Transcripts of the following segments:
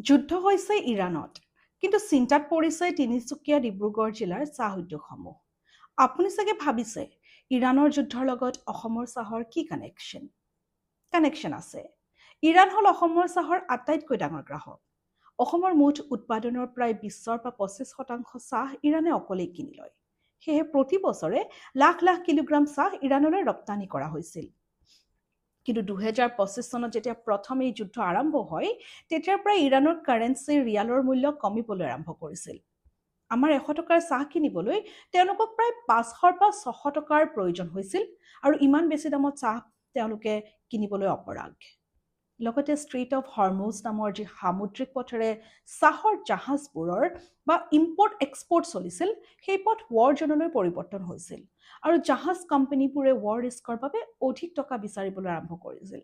যুদ্ধ হৈছে ইৰাণত, কিন্তু চিন্তাত পৰিছে তিনিচুকীয়া ডিব্ৰুগড় জিলাৰ চাহ উদ্যোগসমূহ। আপুনি চাগে ভাবিছে ইৰাণৰ যুদ্ধৰ লগত অসমৰ চাহৰ কি কানেকশ্যন আছে। ইৰাণ হ'ল অসমৰ চাহৰ আটাইতকৈ ডাঙৰ গ্ৰাহক। অসমৰ মুঠ উৎপাদনৰ প্ৰায় 20-25% চাহ ইৰাণে অকলেই কিনি লয়। সেয়েহে প্ৰতি বছৰে লাখ লাখ কিলোগ্ৰাম চাহ ইৰাণলৈ ৰপ্তানি কৰা হৈছিল। কিন্তু 2025 চনত যেতিয়া প্ৰথম এই যুদ্ধ আৰম্ভ হয়, তেতিয়াৰ পৰা ইৰাণৰ কাৰেন্সি ৰিয়ালৰ মূল্য কমিবলৈ আৰম্ভ কৰিছিল। আমাৰ 100 টকাৰ চাহ কিনিবলৈ তেওঁলোকক প্ৰায় 500-600 টকাৰ প্ৰয়োজন হৈছিল, আৰু ইমান বেছি দামত চাহ তেওঁলোকে কিনিবলৈ অপৰাগ। লগতে ষ্ট্ৰেইট অফ হৰমুজ নামৰ যি সামুদ্ৰিক পথেৰে চাহৰ জাহাজবোৰৰ বা ইম্পৰ্ট এক্সপৰ্ট চলিছিল, সেই পথ ৱাৰ জ'নলৈ পৰিৱৰ্তন হৈছিল, আৰু জাহাজ কোম্পানীবোৰে ৱাৰ ৰিস্কৰ বাবে অধিক টকা বিচাৰিবলৈ আৰম্ভ কৰিছিল,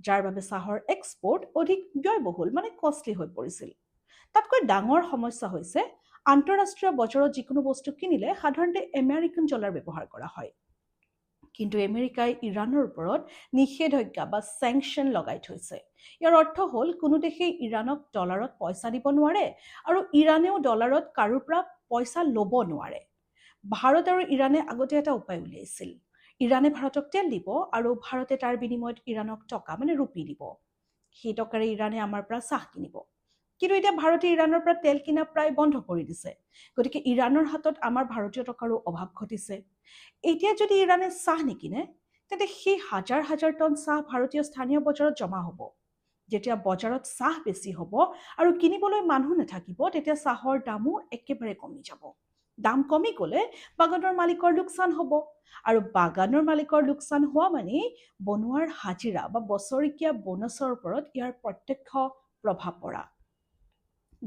যাৰ বাবে চাহৰ এক্সপৰ্ট অধিক ব্যয়বহুল কষ্টলি হৈ পৰিছিল। তাতকৈ ডাঙৰ সমস্যা হৈছে আন্তঃৰাষ্ট্ৰীয় বজাৰত যিকোনো বস্তু কিনিলে সাধাৰণতে আমেৰিকান ডলাৰ ব্যৱহাৰ কৰা হয়। কিন্তু আমেৰিকাই ইৰাণৰ ওপৰত নিষেধাজ্ঞা বা চেংচন লগাই থৈছে। ইয়াৰ অৰ্থ হ'ল কোনো দেশেই ইৰাণক ডলাৰত পইচা দিব নোৱাৰে, আৰু ইৰাণেও ডলাৰত কাৰোৰ পৰা পইচা ল'ব নোৱাৰে। ভাৰত আৰু ইৰাণে আগতে এটা উপায় উলিয়াইছিল। ইৰাণে ভাৰতক তেল দিব, আৰু ভাৰতে তাৰ বিনিময়ত ইৰাণক টকা ৰুপি দিব। সেই টকাৰে ইৰাণে আমাৰ পৰা চাহ কিনিব। কিন্তু এতিয়া ভাৰতে ইৰাণৰ পৰা তেল কিনা প্ৰায় বন্ধ কৰি দিছে। গতিকে ইৰাণৰ হাতত আমাৰ ভাৰতীয় টকাৰো অভাৱ ঘটিছে। এতিয়া যদি ইৰাণে চাহ নিকিনে, তেন্তে সেই হাজাৰ হাজাৰ টন চাহ ভাৰতীয় স্থানীয় বজাৰত জমা হ'ব। যেতিয়া বজাৰত চাহ বেছি হ'ব আৰু কিনিবলৈ মানুহ নাথাকিব, তেতিয়া চাহৰ দামো একেবাৰে কমি যাব। দাম কমি গ'লে বাগানৰ মালিকৰ লোকচান হ'ব, আৰু বাগানৰ মালিকৰ লোকচান হোৱা মানেই বনোৱাৰ হাজিৰা বা বছৰেকীয়া বোনাছৰ ওপৰত ইয়াৰ প্ৰত্যক্ষ প্ৰভাৱ পৰা।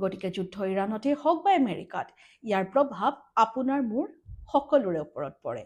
গতিকে যুদ্ধ ইৰাণতেই হওক বা আমেৰিকাত, ইয়াৰ প্ৰভাৱ আপোনাৰ মোৰ সকলোৰে ওপৰত পৰে।